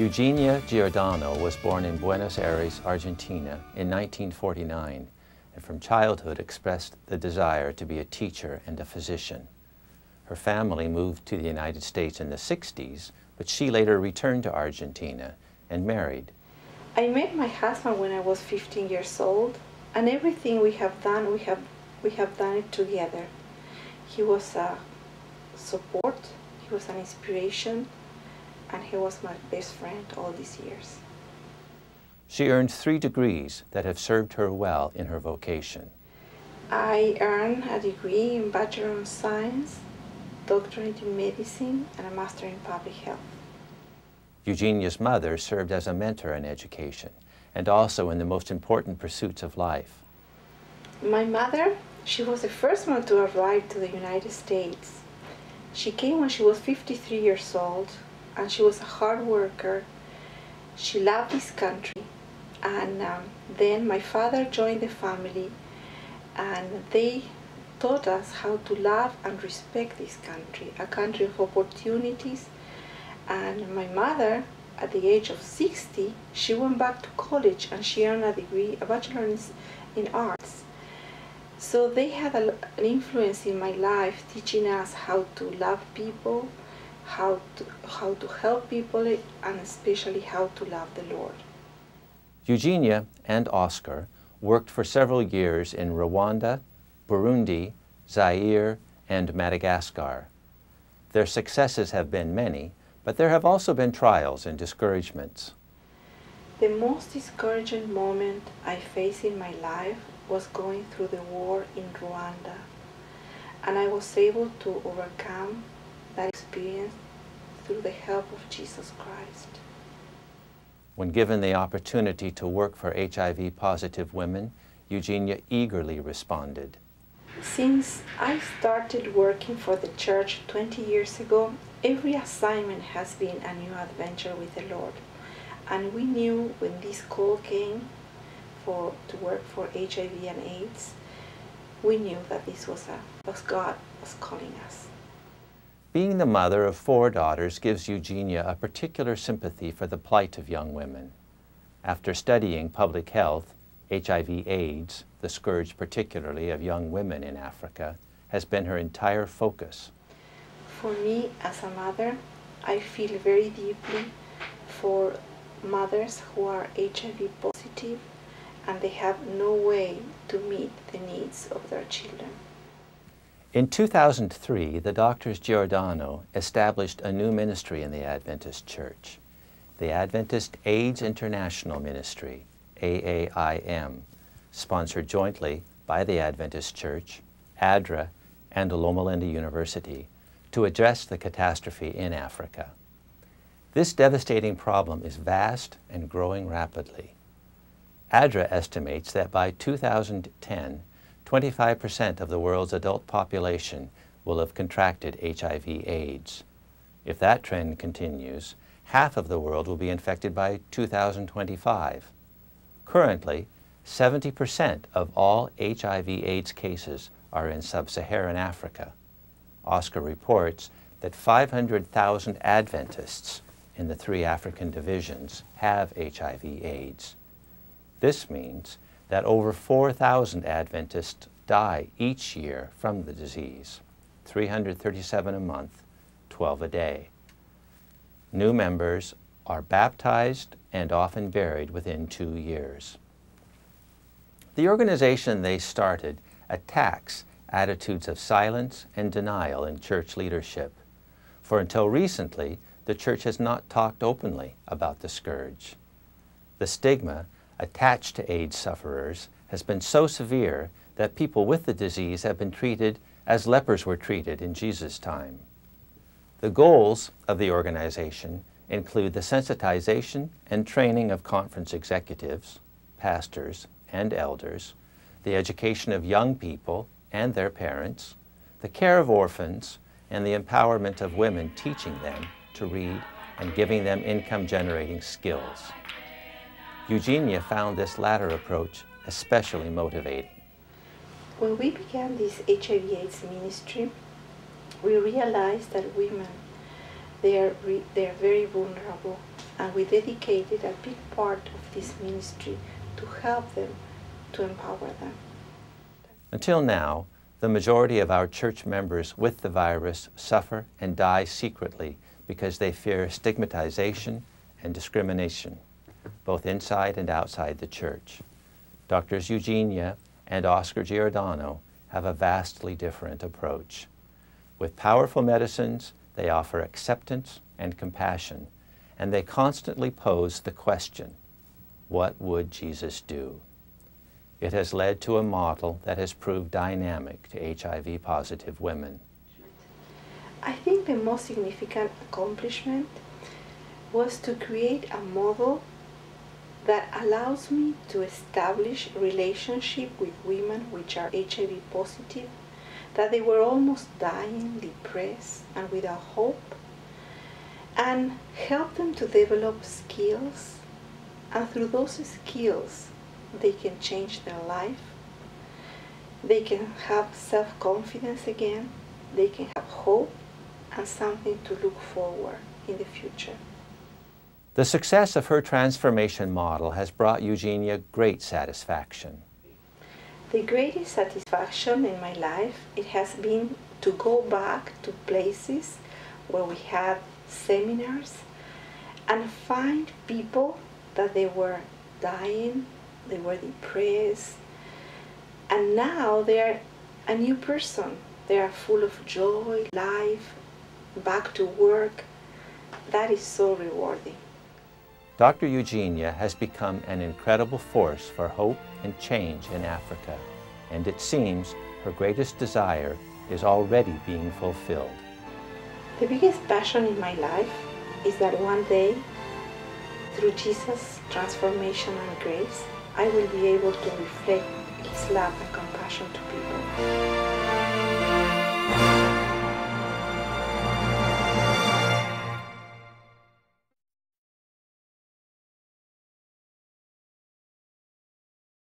Eugenia Giordano was born in Buenos Aires, Argentina in 1949, and from childhood expressed the desire to be a teacher and a physician. Her family moved to the United States in the 60s, but she later returned to Argentina and married. I met my husband when I was 15 years old, and everything we have done, we have done it together. He was a support, he was an inspiration, and he was my best friend all these years. She earned 3 degrees that have served her well in her vocation. I earned a degree in Bachelor of Science, Doctorate in Medicine, and a Master in Public Health. Eugenia's mother served as a mentor in education and also in the most important pursuits of life. My mother, she was the first one to arrive to the United States. She came when she was 53 years old, and she was a hard worker. She loved this country, and then my father joined the family, and they taught us how to love and respect this country, a country of opportunities. And my mother, at the age of 60, she went back to college and she earned a degree, a bachelor in arts. So they had an influence in my life, teaching us how to love people, how to help people, and especially how to love the Lord. Eugenia and Oscar worked for several years in Rwanda, Burundi, Zaire, and Madagascar. Their successes have been many, but there have also been trials and discouragements. The most discouraging moment I faced in my life was going through the war in Rwanda, and I was able to overcome that experience through the help of Jesus Christ. When given the opportunity to work for HIV-positive women, Eugenia eagerly responded. Since I started working for the church 20 years ago, every assignment has been a new adventure with the Lord. And we knew when this call came to work for HIV and AIDS, we knew that this was God was calling us. Being the mother of 4 daughters gives Eugenia a particular sympathy for the plight of young women. After studying public health, HIV/AIDS, the scourge particularly of young women in Africa, has been her entire focus. For me, as a mother, I feel very deeply for mothers who are HIV positive and they have no way to meet the needs of their children. In 2003, the doctors Giordano established a new ministry in the Adventist Church, the Adventist AIDS International Ministry, AAIM, sponsored jointly by the Adventist Church, ADRA, and Loma Linda University, to address the catastrophe in Africa. This devastating problem is vast and growing rapidly. ADRA estimates that by 2010, 25% of the world's adult population will have contracted HIV/AIDS. If that trend continues, half of the world will be infected by 2025. Currently, 70% of all HIV/AIDS cases are in sub-Saharan Africa. Oscar reports that 500,000 Adventists in the 3 African divisions have HIV/AIDS. This means that over 4,000 Adventists die each year from the disease, 337 a month, 12 a day. New members are baptized and often buried within 2 years. The organization they started attacks attitudes of silence and denial in church leadership, for until recently, the church has not talked openly about the scourge. The stigma attached to AIDS sufferers has been so severe that people with the disease have been treated as lepers were treated in Jesus' time. The goals of the organization include the sensitization and training of conference executives, pastors, and elders, the education of young people and their parents, the care of orphans, and the empowerment of women, teaching them to read and giving them income-generating skills. Eugenia found this latter approach especially motivating. When we began this HIV/AIDS ministry, we realized that women, they are very vulnerable and we dedicated a big part of this ministry to help them, to empower them. Until now, the majority of our church members with the virus suffer and die secretly because they fear stigmatization and discrimination, both inside and outside the church. Doctors Eugenia and Oscar Giordano have a vastly different approach. With powerful medicines, they offer acceptance and compassion, and they constantly pose the question, what would Jesus do? It has led to a model that has proved dynamic to HIV-positive women. I think the most significant accomplishment was to create a model that allows me to establish relationship with women which are HIV positive, that they were almost dying, depressed, and without hope, and help them to develop skills, and through those skills they can change their life, they can have self-confidence again, they can have hope and something to look forward in the future. The success of her transformation model has brought Eugenia great satisfaction. The greatest satisfaction in my life, it has been to go back to places where we had seminars and find people that they were dying, they were depressed, and now they are a new person. They are full of joy, life, back to work. That is so rewarding. Dr. Eugenia has become an incredible force for hope and change in Africa, and it seems her greatest desire is already being fulfilled. The biggest passion in my life is that one day, through Jesus' transformation and grace, I will be able to reflect His love and compassion to people.